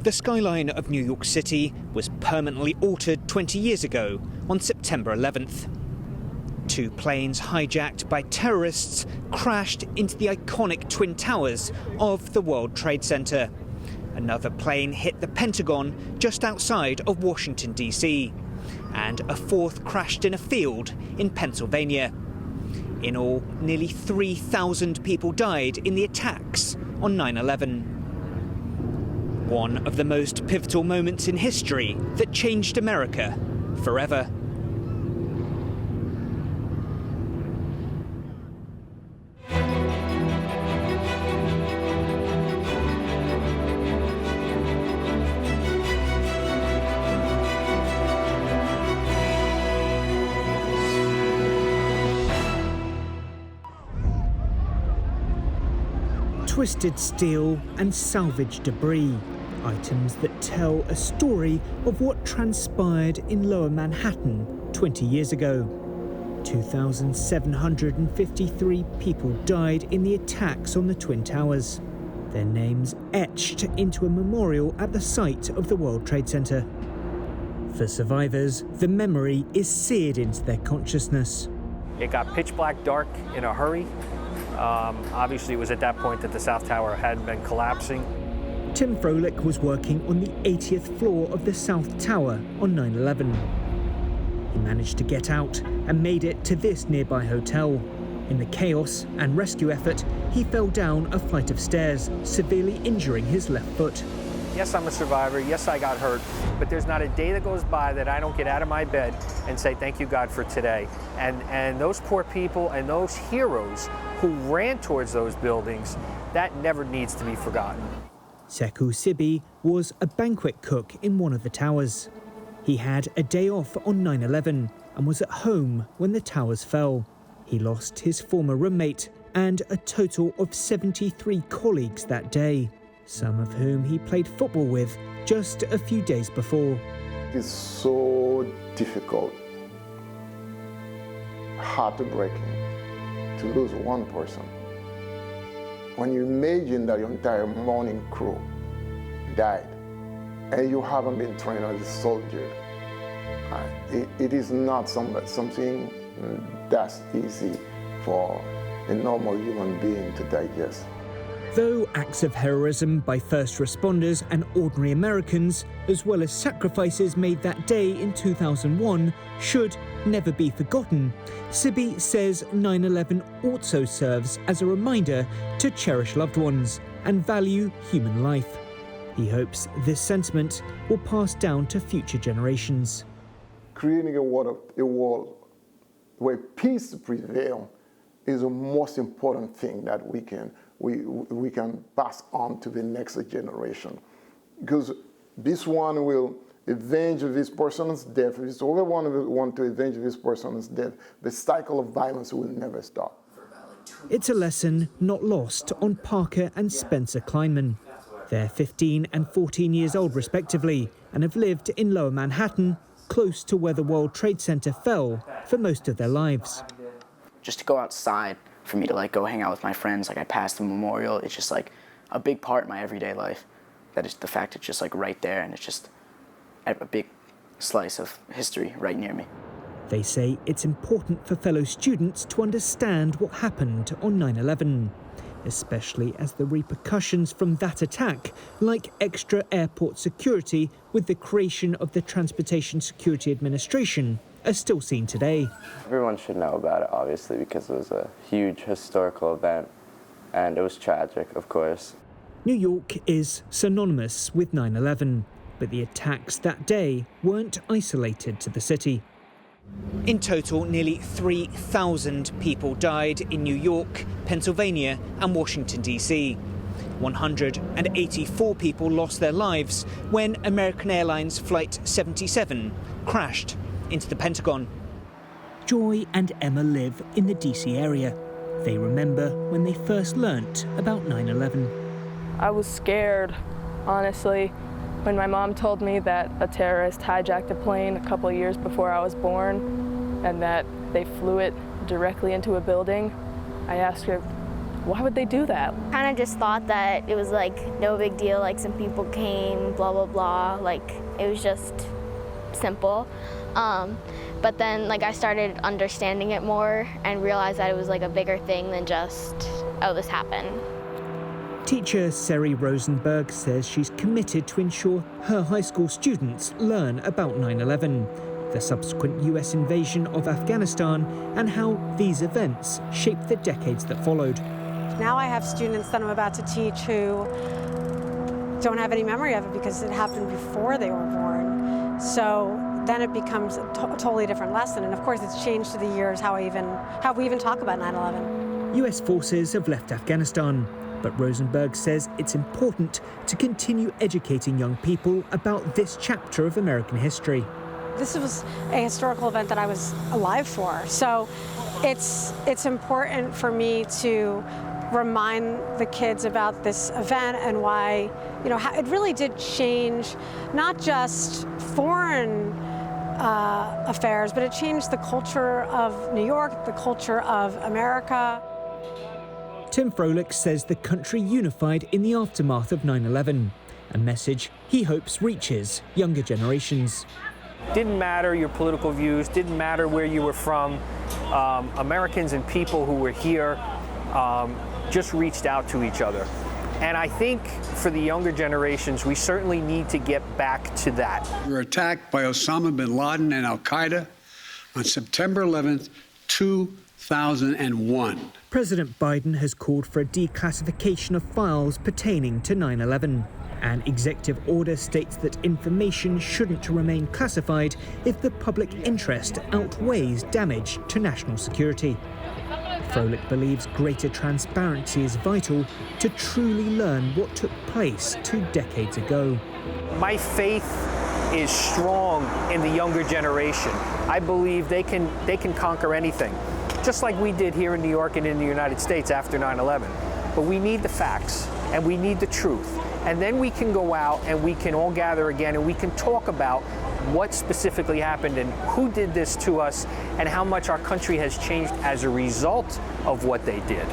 The skyline of New York City was permanently altered 20 years ago on September 11th. Two planes hijacked by terrorists crashed into the iconic Twin Towers of the World Trade Center. Another plane hit the Pentagon just outside of Washington, D.C. And a fourth crashed in a field in Pennsylvania. In all, nearly 3,000 people died in the attacks on 9/11. One of the most pivotal moments in history that changed America forever. Twisted steel and salvaged debris, items that tell a story of what transpired in Lower Manhattan 20 years ago. 2,753 people died in the attacks on the Twin Towers, their names etched into a memorial at the site of the World Trade Center. For survivors, the memory is seared into their consciousness. It got pitch black dark in a hurry. Obviously, it was at that point that the South Tower had been collapsing. Tim Froelich was working on the 80th floor of the South Tower on 9/11. He managed to get out and made it to this nearby hotel. In the chaos and rescue effort, he fell down a flight of stairs, severely injuring his left foot. Yes, I'm a survivor. Yes, I got hurt. But there's not a day that goes by that I don't get out of my bed and say, thank you, God, for today. And those poor people and those heroes who ran towards those buildings, that never needs to be forgotten. Sekou Sibi was a banquet cook in one of the towers. He had a day off on 9/11 and was at home when the towers fell. He lost his former roommate and a total of 73 colleagues that day, some of whom he played football with just a few days before. It's so difficult, heartbreaking to lose one person. When you imagine that your entire morning crew died and you haven't been trained as a soldier, it is not something that's easy for a normal human being to digest. Though acts of heroism by first responders and ordinary Americans, as well as sacrifices made that day in 2001, should never be forgotten, Sibi says 9/11 also serves as a reminder to cherish loved ones and value human life. He hopes this sentiment will pass down to future generations. Creating a world where peace prevails is the most important thing that we can pass on to the next generation. Because this one will avenge this person's death, this other one will want to avenge this person's death. The cycle of violence will never stop. It's a lesson not lost on Parker and Spencer Kleinman. They're 15 and 14 years old respectively and have lived in Lower Manhattan, close to where the World Trade Center fell, for most of their lives. Just to go outside, for me to go hang out with my friends, I passed the memorial, it's just a big part of my everyday life. That is the fact it's just right there, and it's just a big slice of history right near me. They say it's important for fellow students to understand what happened on 9/11, especially as the repercussions from that attack, like extra airport security with the creation of the Transportation Security Administration, are still seen today. Everyone should know about it, obviously, because it was a huge historical event, and it was tragic, of course. New York is synonymous with 9/11, but the attacks that day weren't isolated to the city. In total, nearly 3,000 people died in New York, Pennsylvania and Washington, D.C. 184 people lost their lives when American Airlines Flight 77 crashed into the Pentagon. Joy and Emma live in the D.C. area. They remember when they first learnt about 9/11. I was scared, honestly, when my mom told me that a terrorist hijacked a plane a couple of years before I was born and that they flew it directly into a building. I asked her, Why would they do that? Kind of just thought that it was like no big deal, like some people came, blah, blah, blah, like it was just simple. But then like I started understanding it more and realized that it was like a bigger thing than just, oh, this happened. Teacher Seri Rosenberg says she's committed to ensure her high school students learn about 9/11, the subsequent US invasion of Afghanistan, and how these events shaped the decades that followed. Now I have students that I'm about to teach who don't have any memory of it because it happened before they were born. So then it becomes a totally different lesson. And of course it's changed through the years how we even talk about 9/11. US forces have left Afghanistan, but Rosenberg says it's important to continue educating young people about this chapter of American history. This was a historical event that I was alive for. So it's important for me to remind the kids about this event and why, you know, how it really did change not just foreign affairs, but it changed the culture of New York, the culture of America. Tim Froelich says the country unified in the aftermath of 9/11, a message he hopes reaches younger generations. Didn't matter your political views, didn't matter where you were from. Americans and people who were here just reached out to each other. And I think for the younger generations, we certainly need to get back to that. We were attacked by Osama bin Laden and Al-Qaeda on September 11th, 2001. President Biden has called for a declassification of files pertaining to 9/11. An executive order states that information shouldn't remain classified if the public interest outweighs damage to national security. Froelich believes greater transparency is vital to truly learn what took place 2 decades ago. My faith is strong in the younger generation. I believe they can conquer anything, just like we did here in New York and in the United States after 9/11. But we need the facts and we need the truth. And then we can go out and we can all gather again and we can talk about what specifically happened and who did this to us and how much our country has changed as a result of what they did.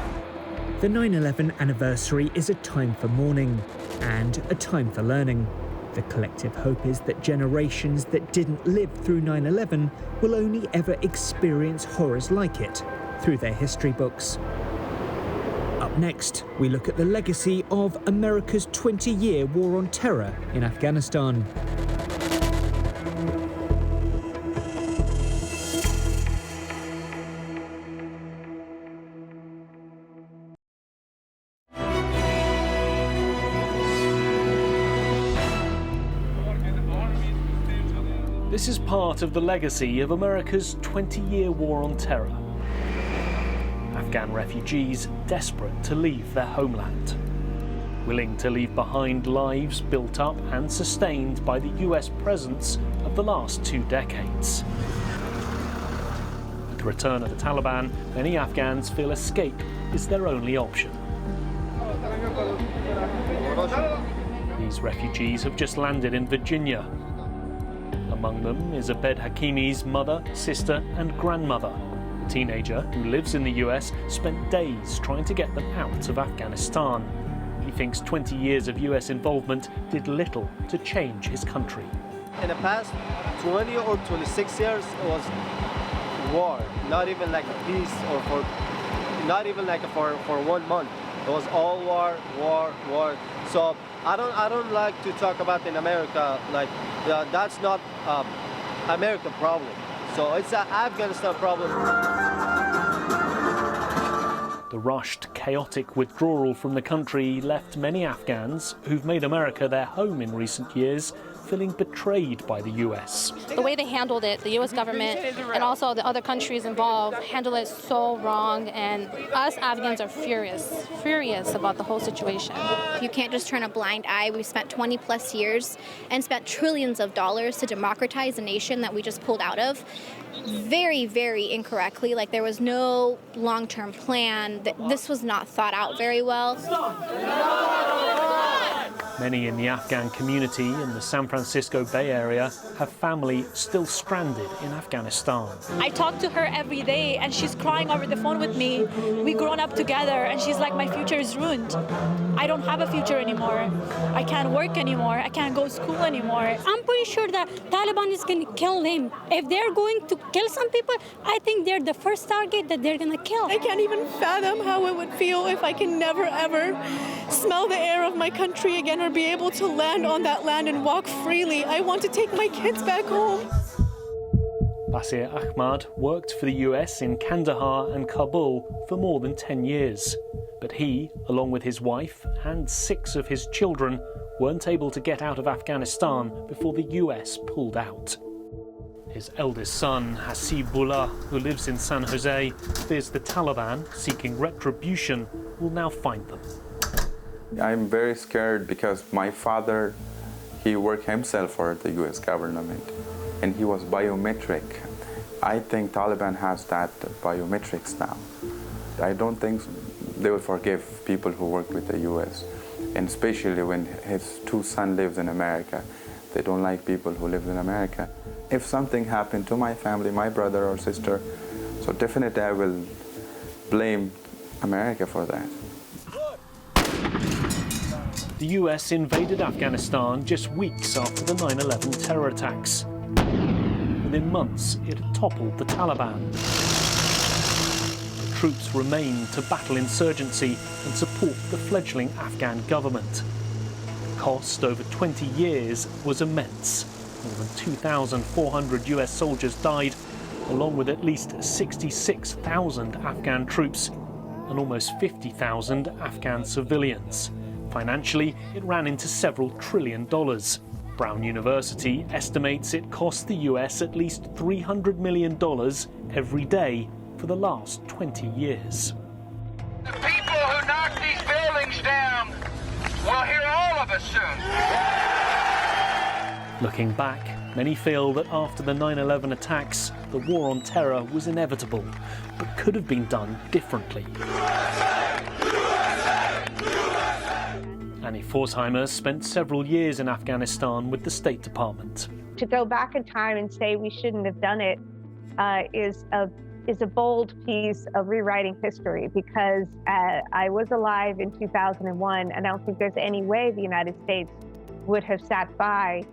The 9/11 anniversary is a time for mourning and a time for learning. The collective hope is that generations that didn't live through 9/11 will only ever experience horrors like it through their history books. Up next, we look at the legacy of America's 20-year war on terror in Afghanistan. This is part of the legacy of America's 20-year war on terror. Afghan refugees desperate to leave their homeland, willing to leave behind lives built up and sustained by the US presence of the last 2 decades. With the return of the Taliban, many Afghans feel escape is their only option. These refugees have just landed in Virginia. Among them is Abed Hakimi's mother, sister and grandmother. The teenager, who lives in the US, spent days trying to get them out of Afghanistan. He thinks 20 years of US involvement did little to change his country. In the past 20 or 26 years, it was war, not even like a peace or not even like for 1 month. It was all war, war, war. So I don't like to talk about in America, like that's not American problem. So it's an Afghanistan problem. The rushed, chaotic withdrawal from the country left many Afghans who've made America their home in recent years feeling betrayed by the US. The way they handled it, the US government and also the other countries involved handled it so wrong, and us Afghans are furious about the whole situation. You can't just turn a blind eye. We spent 20 plus years and spent trillions of dollars to democratize a nation that we just pulled out of. Very, very incorrectly. Like there was no long-term plan. This was not thought out very well. Many in the Afghan community in the San Francisco Bay Area have family still stranded in Afghanistan. I talk to her every day and she's crying over the phone with me. We grown up together and she's like, my future is ruined. I don't have a future anymore. I can't work anymore. I can't go to school anymore. I'm pretty sure that Taliban is going to kill them. If they're going to kill some people, I think they're the first target that they're going to kill. I can't even fathom how it would feel if I can never ever smell the air of my country again or be able to land on that land and walk freely. I want to take my kids back home. Basir Ahmad worked for the US in Kandahar and Kabul for more than 10 years. But he, along with his wife and 6 of his children, weren't able to get out of Afghanistan before the US pulled out. His eldest son, Hasibullah, who lives in San Jose, fears the Taliban, seeking retribution, will now find them. I'm very scared because my father, he worked himself for the US government and he was biometric. I think Taliban has that biometrics now. I don't think they will forgive people who work with the US, and especially when his 2 sons live in America. They don't like people who live in America. If something happened to my family, my brother or sister, so definitely I will blame America for that. The US invaded Afghanistan just weeks after the 9/11 terror attacks. Within months, it had toppled the Taliban. The troops remained to battle insurgency and support the fledgling Afghan government. The cost over 20 years was immense. More than 2,400 US soldiers died, along with at least 66,000 Afghan troops and almost 50,000 Afghan civilians. Financially, it ran into several $1 trillion. Brown University estimates it cost the US at least $300 million every day for the last 20 years. The people who knock these buildings down will hear all of us soon. Looking back, many feel that after the 9/11 attacks, the war on terror was inevitable, but could have been done differently. Annie Forsheimer spent several years in Afghanistan with the State Department. To go back in time and say we shouldn't have done it is a bold piece of rewriting history, because I was alive in 2001, and I don't think there's any way the United States would have sat by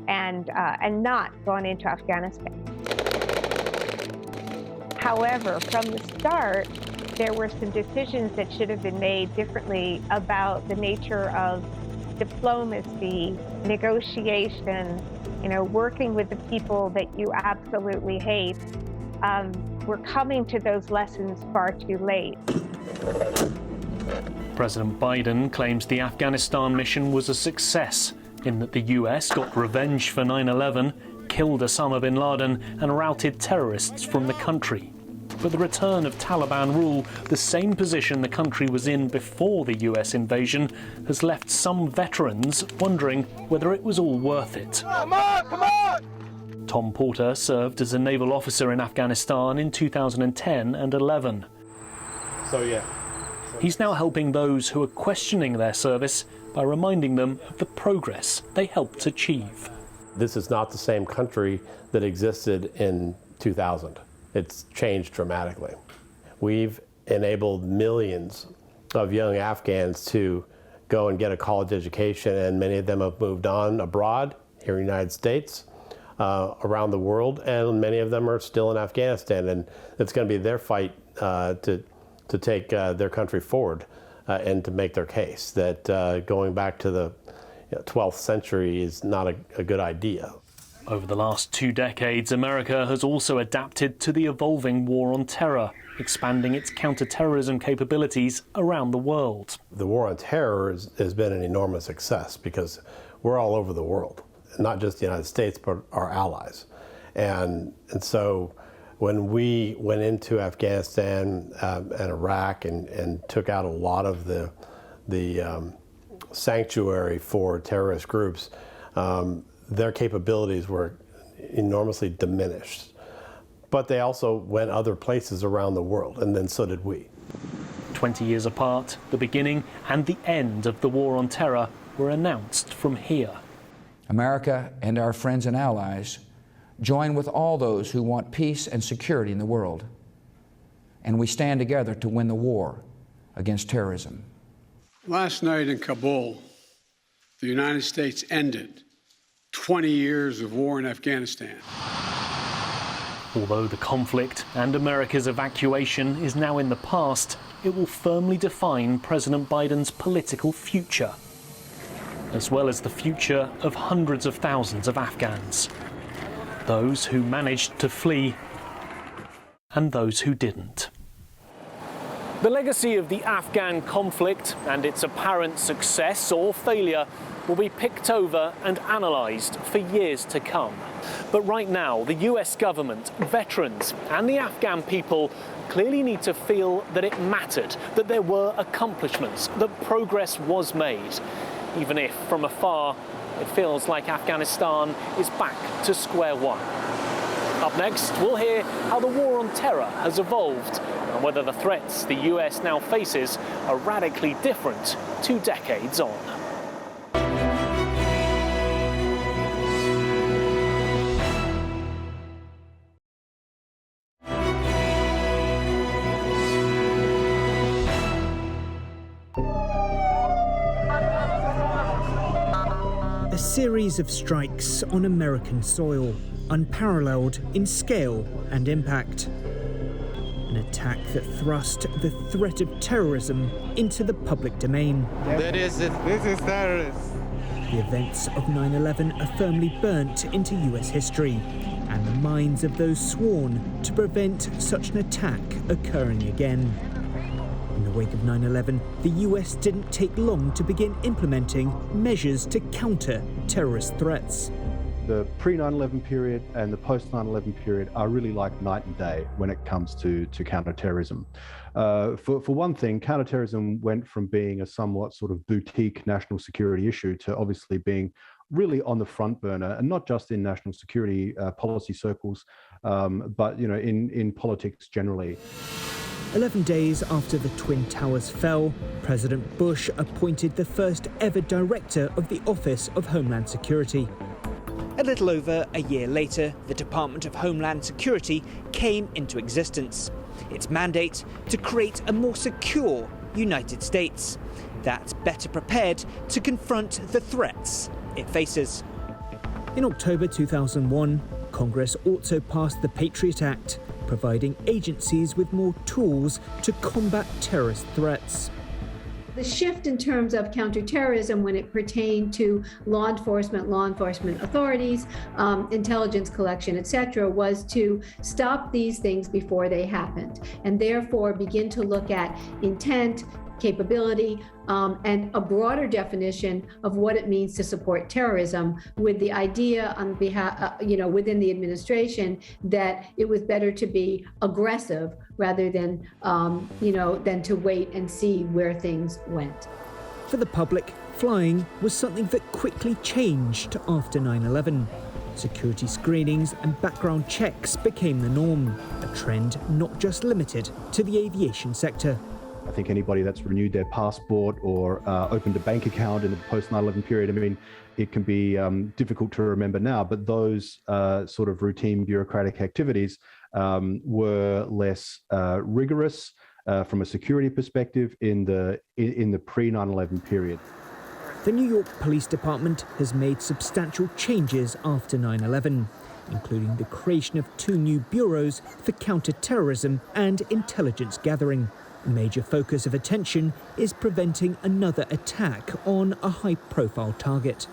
and not gone into Afghanistan. However, from the start, there were some decisions that should have been made differently about the nature of diplomacy, negotiation, working with the people that you absolutely hate. We're coming to those lessons far too late. President Biden claims the Afghanistan mission was a success, in that the US got revenge for 9/11, killed Osama bin Laden, and routed terrorists from the country. But the return of Taliban rule, the same position the country was in before the US invasion, has left some veterans wondering whether it was all worth it. Come on, come on! Tom Porter served as a naval officer in Afghanistan in 2010 and 11. He's now helping those who are questioning their service by reminding them of the progress they helped achieve. This is not the same country that existed in 2000. It's changed dramatically. We've enabled millions of young Afghans to go and get a college education, and many of them have moved on abroad, here in the United States, around the world, and many of them are still in Afghanistan, and it's going to be their fight to take their country forward and to make their case that going back to the 12th century is not a good idea. Over the last 2 decades, America has also adapted to the evolving war on terror, expanding its counter-terrorism capabilities around the world. The war on terror has been an enormous success because we're all over the world, not just the United States, but our allies. And so when we went into Afghanistan and Iraq and took out a lot of the sanctuary for terrorist groups, their capabilities were enormously diminished. But they also went other places around the world, and then so did we. 20 years apart, the beginning and the end of the war on terror were announced from here. America and our friends and allies join with all those who want peace and security in the world, and we stand together to win the war against terrorism. Last night in Kabul, the United States ended 20 years of war in Afghanistan. Although the conflict and America's evacuation is now in the past, it will firmly define President Biden's political future, as well as the future of hundreds of thousands of Afghans. Those who managed to flee and those who didn't. The legacy of the Afghan conflict and its apparent success or failure will be picked over and analysed for years to come. But right now, the US government, veterans and the Afghan people clearly need to feel that it mattered, that there were accomplishments, that progress was made, even if from afar it feels like Afghanistan is back to square one. Up next, we'll hear how the war on terror has evolved and whether the threats the US now faces are radically different 2 decades on. A series of strikes on American soil, unparalleled in scale and impact. An attack that thrust the threat of terrorism into the public domain. This is terrorist. The events of 9/11 are firmly burnt into US history and the minds of those sworn to prevent such an attack occurring again. In the wake of 9/11, the US didn't take long to begin implementing measures to counter terrorist threats. The pre-9/11 period and the post-9/11 period are really like night and day when it comes to counterterrorism. For one thing, counterterrorism went from being a somewhat sort of boutique national security issue to obviously being really on the front burner, and not just in national security policy circles, but in politics generally. 11 days after the Twin Towers fell, President Bush appointed the first ever director of the Office of Homeland Security. A little over a year later, the Department of Homeland Security came into existence. Its mandate to create a more secure United States that's better prepared to confront the threats it faces. In October 2001, Congress also passed the Patriot Act, providing agencies with more tools to combat terrorist threats. The shift in terms of counterterrorism when it pertained to law enforcement authorities, intelligence collection, etc., was to stop these things before they happened, and therefore begin to look at intent, capability, and a broader definition of what it means to support terrorism, with the idea on behalf, within the administration, that it was better to be aggressive rather than, than to wait and see where things went. For the public, flying was something that quickly changed after 9/11. Security screenings and background checks became the norm, a trend not just limited to the aviation sector. I think anybody that's renewed their passport or opened a bank account in the post-9/11 period, I mean, it can be difficult to remember now, but those sort of routine bureaucratic activities were less rigorous from a security perspective in the pre-9/11 period. The New York Police Department has made substantial changes after 9/11, including the creation of 2 new bureaus for counter-terrorism and intelligence gathering. A major focus of attention is preventing another attack on a high-profile target.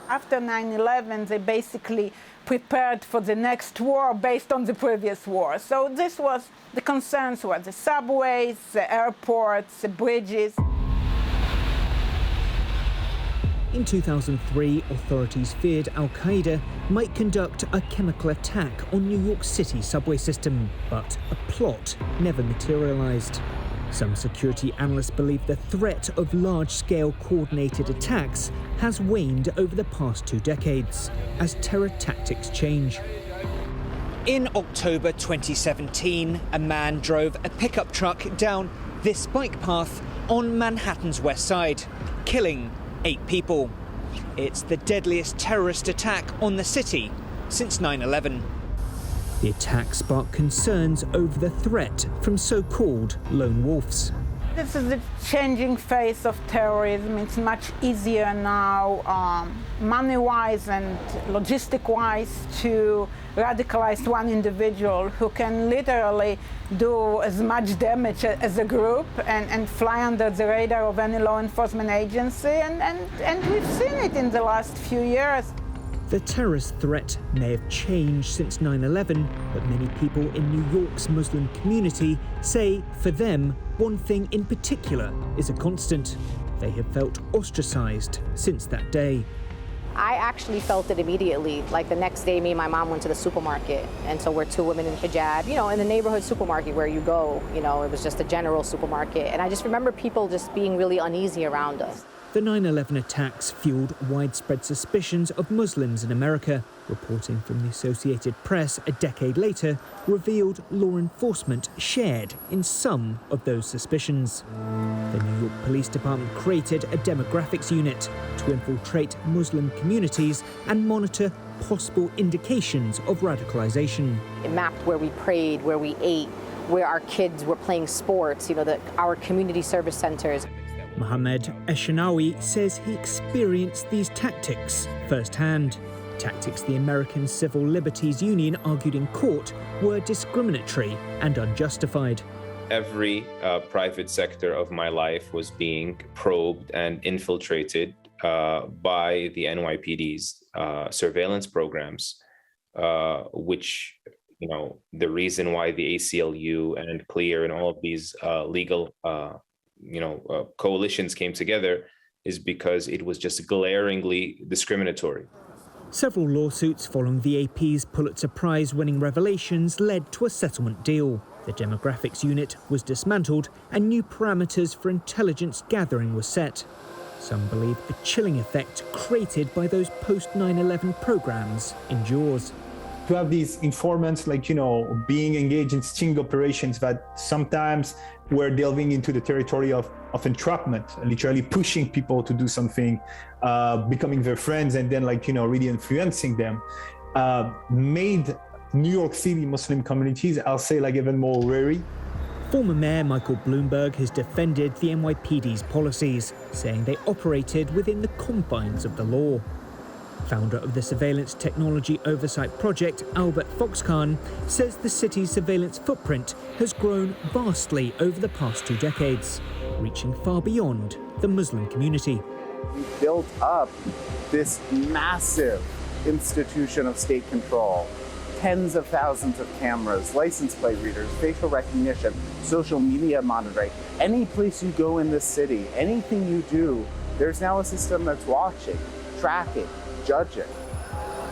After 9/11, they basically prepared for the next war based on the previous war. So this was, the concerns were the subways, the airports, the bridges. In 2003, authorities feared Al-Qaeda might conduct a chemical attack on New York City subway system, but a plot never materialized. Some security analysts believe the threat of large-scale coordinated attacks has waned over the past 2 decades as terror tactics change. In October 2017, a man drove a pickup truck down this bike path on Manhattan's west side, killing 8 people. It's the deadliest terrorist attack on the city since 9/11. The attack sparked concerns over the threat from so-called lone wolves. This is the changing face of terrorism. It's much easier now, money-wise and logistic-wise, to radicalize one individual who can literally do as much damage as a group and fly under the radar of any law enforcement agency. And we've seen it in the last few years. The terrorist threat may have changed since 9/11, but many people in New York's Muslim community say for them, one thing in particular is a constant. They have felt ostracized since that day. I actually felt it immediately. Like the next day, me and my mom went to the supermarket, and so we're 2 women in hijab, in the neighborhood supermarket where you go, it was just a general supermarket. And I just remember people just being really uneasy around us. The 9/11 attacks fueled widespread suspicions of Muslims in America. Reporting from the Associated Press a decade later revealed law enforcement shared in some of those suspicions. The New York Police Department created a demographics unit to infiltrate Muslim communities and monitor possible indications of radicalization. It mapped where we prayed, where we ate, where our kids were playing sports, our community service centers. Mohammed Eshanawi says he experienced these tactics firsthand. Tactics the American Civil Liberties Union argued in court were discriminatory and unjustified. Every private sector of my life was being probed and infiltrated by the NYPD's surveillance programs, which, the reason why the ACLU and CLEAR and all of these legal coalitions came together is because it was just glaringly discriminatory. Several lawsuits following the AP's Pulitzer Prize-winning revelations led to a settlement deal. The demographics unit was dismantled and new parameters for intelligence gathering were set. Some believe the chilling effect created by those post-9/11 programs endures. To have these informants, being engaged in sting operations that sometimes were delving into the territory of entrapment, literally pushing people to do something, becoming their friends, and then really influencing them, made New York City Muslim communities, I'll say, even more wary. Former Mayor Michael Bloomberg has defended the NYPD's policies, saying they operated within the confines of the law. Founder of the Surveillance Technology Oversight Project, Albert Foxconn, says the city's surveillance footprint has grown vastly over the past 2 decades, reaching far beyond the Muslim community. We built up this massive institution of state control. Tens of thousands of cameras, license plate readers, facial recognition, social media monitoring. Any place you go in this city, anything you do, there's now a system that's watching, tracking, judging.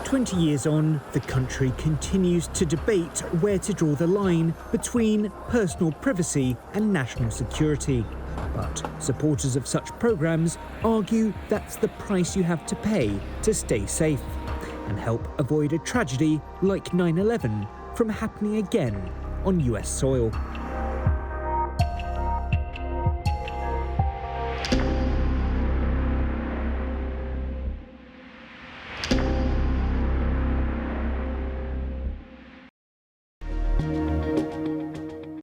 20 years on, the country continues to debate where to draw the line between personal privacy and national security. But supporters of such programs argue that's the price you have to pay to stay safe and help avoid a tragedy like 9/11 from happening again on US soil.